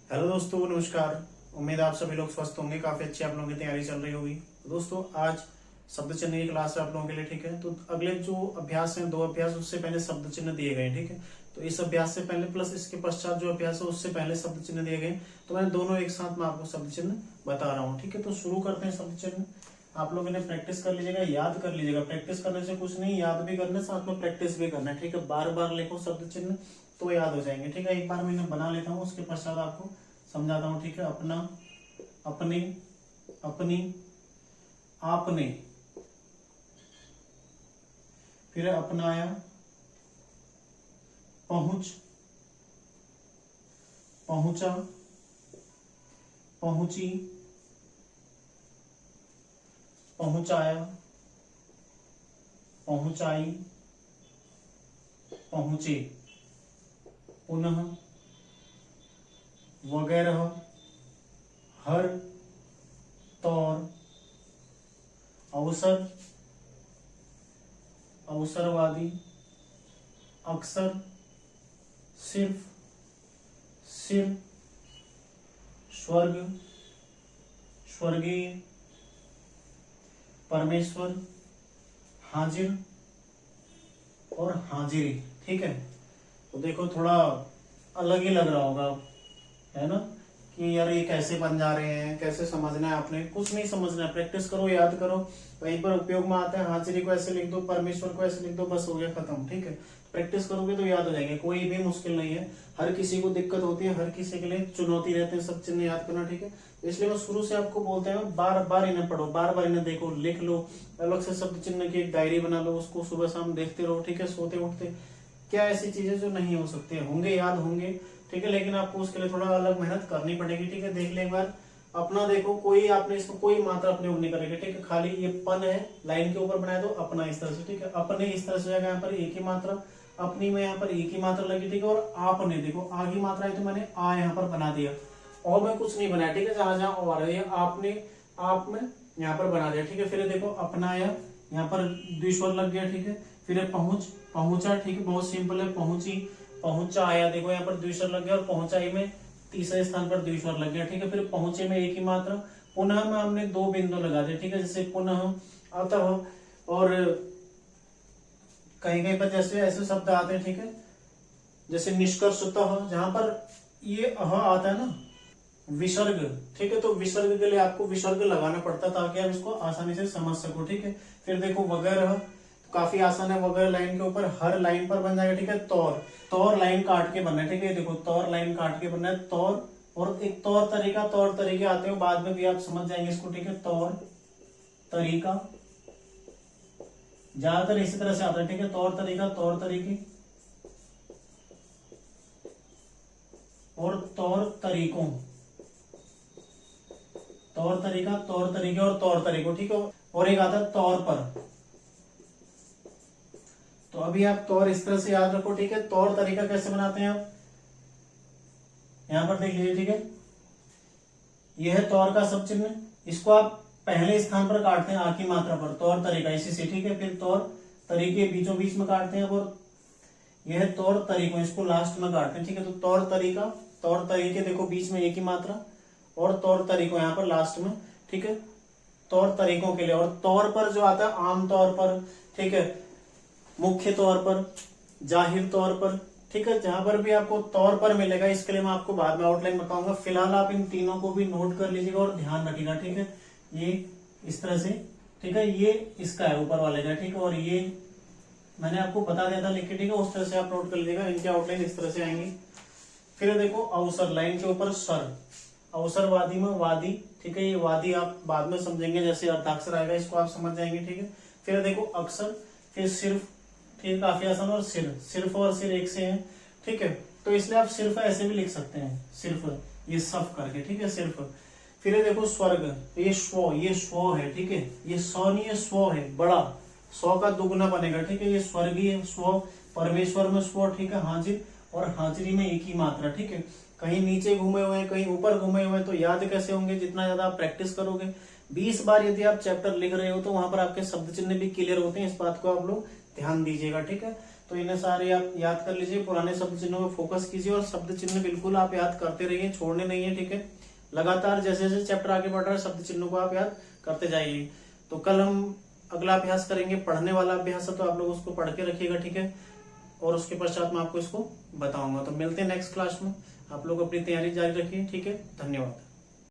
Hello दोस्तों, नमस्कार। उम्मीद आप सभी लोग स्वस्थ होंगे। काफी अच्छी आप लोगों की तैयारी चल रही होगी। तो दोस्तों, आज शब्द चिन्ह की क्लास है आप लोगों के लिए। ठीक है, तो अगले जो अभ्यास हैं, 2 अभ्यास, उससे पहले शब्द चिन्ह दिए गए। ठीक है, तो इस अभ्यास से पहले प्लस इसके पश्चात जो अभ्यास है उससे पहले शब्द चिन्ह दिए गए। तो मैं दोनों एक साथ में आपको शब्द चिन्ह बता रहा हूँ। ठीक है, तो शुरू करते हैं शब्द चिन्ह। आप लोगों ने प्रैक्टिस कर लीजिएगा, याद कर लीजिएगा। प्रैक्टिस करने से कुछ नहीं, याद भी करना, साथ में प्रैक्टिस भी करना है। ठीक है, बार बार लिखो शब्द चिन्ह तो याद हो जाएंगे। ठीक है, एक बार मैं बना लेता हूँ, उसके पश्चात आपको समझाता हूँ। ठीक है, अपना, अपने, अपनी, आपने, फिर अपनाया, पहुंच, पहुंचा, पहुंची, पहुंचाया, पहुंचाई, पहुंचे, पुनः, वगैरह, हर, तौर, अवसर, अवसरवादी, अक्सर, सिर्फ, सिर, स्वर्ग, स्वर्गीय, परमेश्वर, हाजिर और हाजिरी। ठीक है, तो देखो थोड़ा अलग ही लग रहा होगा, है ना, कि यार ये कैसे बन जा रहे हैं, कैसे समझना है आपने। कुछ नहीं समझना है, प्रैक्टिस करो, याद करो, वहीं पर उपयोग में आता है। हाजिरी को ऐसे लिख दो, परमेश्वर को ऐसे लिख दो, बस हो गया, खत्म। ठीक है, प्रैक्टिस करोगे तो याद हो जाएंगे। कोई भी मुश्किल नहीं है, हर किसी को दिक्कत होती है, हर किसी के लिए चुनौती रहते हैं सब चिन्ह याद करना। ठीक है, इसलिए मैं शुरू से आपको बोलते हैं, बार बार इन्हें पढ़ो, बार बार इन्हें देखो, लिख लो, अलग से शब्द चिन्ह की एक डायरी बना लो, उसको सुबह शाम देखते रहो। ठीक है, सोते उठते। क्या ऐसी चीजें जो नहीं हो सकती, होंगे, याद होंगे। ठीक है, लेकिन आपको उसके लिए थोड़ा अलग मेहनत करनी पड़ेगी। ठीक है, देख ले एक बार अपना, देखो कोई आपने इसमें कोई मात्रा अपने ऊपर नहीं करेगी। ठीक है, खाली ये पन है, लाइन के ऊपर बनाया तो अपना इस तरह से। ठीक है, अपने इस तरह से जाएगा, यहाँ पर एक ही मात्रा, अपनी में यहाँ पर एक ही मात्रा लगी। ठीक है, और आपने देखो आ की मात्रा है तो मैंने आ यहाँ पर बना दिया, और में कुछ नहीं बनाया। ठीक है, जहां जहां और आ रही है आपने, आप में यहाँ पर बना दिया। ठीक है, फिर देखो अपनाया, यहाँ पर द्विस्वर लग गया। ठीक है, फिर पहुंच, पहुंचा। ठीक है, बहुत सिंपल है, पहुंची, पहुंचा आया, देखो यहाँ पर द्विस्वर लग गया, और पहुंचाई में तीसरे स्थान पर द्विस्वर लग गया। ठीक है, फिर पहुंचे में एक ही मात्रा, पुनः में हमने 2 बिंदु लगा दिए। ठीक है, जैसे पुनः, अतः, और कहीं कहीं पर जैसे ऐसे शब्द आते हैं। ठीक है, जैसे निष्कर्षतः, जहां पर ये अह आता है ना, विसर्ग। ठीक है, तो विसर्ग के लिए आपको विसर्ग लगाना पड़ता है ताकि आप इसको आसानी से समझ सको। ठीक है, फिर देखो वगैरह, तो काफी आसान है, वगैरह लाइन के ऊपर, हर लाइन पर बन जाएगा। ठीक है, तौर, तौर लाइन काट के बनना है। ठीक है, देखो तौर लाइन काट के बनना है, तौर, और एक तौर तरीका, तौर तरीके आते हो बाद में भी, आप समझ जाएंगे इसको। ठीक है, तौर तरीका ज्यादातर इसी तरह से आता है। ठीक है, तौर तरीका, तौर तरीके, और तौर तरीकों, तौर तरीका, तौर तरीके और तौर तरीकों। ठीक है, और एक आता है तौर पर। तो अभी आप तौर इस तरह से याद रखो। ठीक है, तौर तरीका कैसे बनाते हैं आप, यहां पर देख लीजिए। ठीक है, यह है तौर का शब्द चिन्ह, इसको आप पहले स्थान पर काटते हैं आ की मात्रा पर, तौर तरीका इसी से। ठीक है, फिर तौर तरीके बीचों बीच में काटते हैं, और यह है तौर तरीकों, इसको लास्ट में काटते हैं। ठीक है, तो तौर तरीका, तौर तरीके, देखो बीच में एक ही मात्रा, और तौर तरीकों यहाँ पर लास्ट में। ठीक है, तौर तरीकों के लिए, और तौर पर जो आता है आम तौर पर, ठीक है, मुख्य तौर पर, जाहिर तौर पर। ठीक है, जहां पर भी आपको तौर पर मिलेगा, इसके लिए मैं आपको बाद में आउटलाइन बताऊंगा। फिलहाल आप इन तीनों को भी नोट कर लीजिएगा और ध्यान रखिएगा। ठीक है, ये इस तरह से। ठीक है, ये इसका है ऊपर वाले का। ठीक है, और ये मैंने आपको बता दिया था लिख के। ठीक है, उस तरह से आप नोट कर लीजिएगा, इनकी आउटलाइन इस तरह से आएंगी। फिर देखो अवसर, लाइन के ऊपर सर, अवसरवादी में वादी। ठीक है, ये वादी आप बाद में समझेंगे, जैसे अर्धाक्षर आएगा इसको आप समझ जाएंगे। ठीक है, फिर देखो अक्सर, फिर सिर्फ। ठीक है, काफी आसान, और सिर, सिर्फ और सिर एक से हैं। ठीक है, तो इसलिए आप सिर्फ ऐसे भी लिख सकते हैं, सिर्फ, ये सफ करके। ठीक है, सिर्फ। फिर ये देखो स्वर्ग, ये स्व, ये स्व है। ठीक है, ये सौ नहीं है, स्व है, बड़ा, 100 का दुगुना बनेगा। ठीक है, ये स्वर्गीय स्व, परमेश्वर में स्व। ठीक है, हाजिर, और हाजिरी में एक ही मात्रा। ठीक है, कहीं नीचे घूमे हुए हैं, कहीं ऊपर घूमे हुए हैं, तो याद कैसे होंगे, जितना ज्यादा आप प्रैक्टिस करोगे। 20 बार यदि आप चैप्टर लिख रहे हो तो वहां पर आपके शब्द चिन्ह भी क्लियर होते हैं, इस बात को आप लोग ध्यान दीजिएगा। ठीक है, तो इन्हें सारे आप याद कर लीजिए, पुराने शब्द चिन्हों पे फोकस कीजिए और शब्द चिन्ह बिल्कुल आप याद करते रहिए, छोड़ने नहीं है, ठीक है। लगातार जैसे जैसे चैप्टर आगे बढ़ रहा है शब्द चिन्हों को आप याद करते जाइए। तो कल हम अगला अभ्यास करेंगे, पढ़ने वाला अभ्यास है, तो आप लोग उसको पढ़ के रखिएगा, ठीक है। और उसके पश्चात मैं आपको इसको बताऊंगा। तो मिलते हैं नेक्स्ट क्लास में, आप लोग अपनी तैयारी जारी रखिए, ठीक है। धन्यवाद।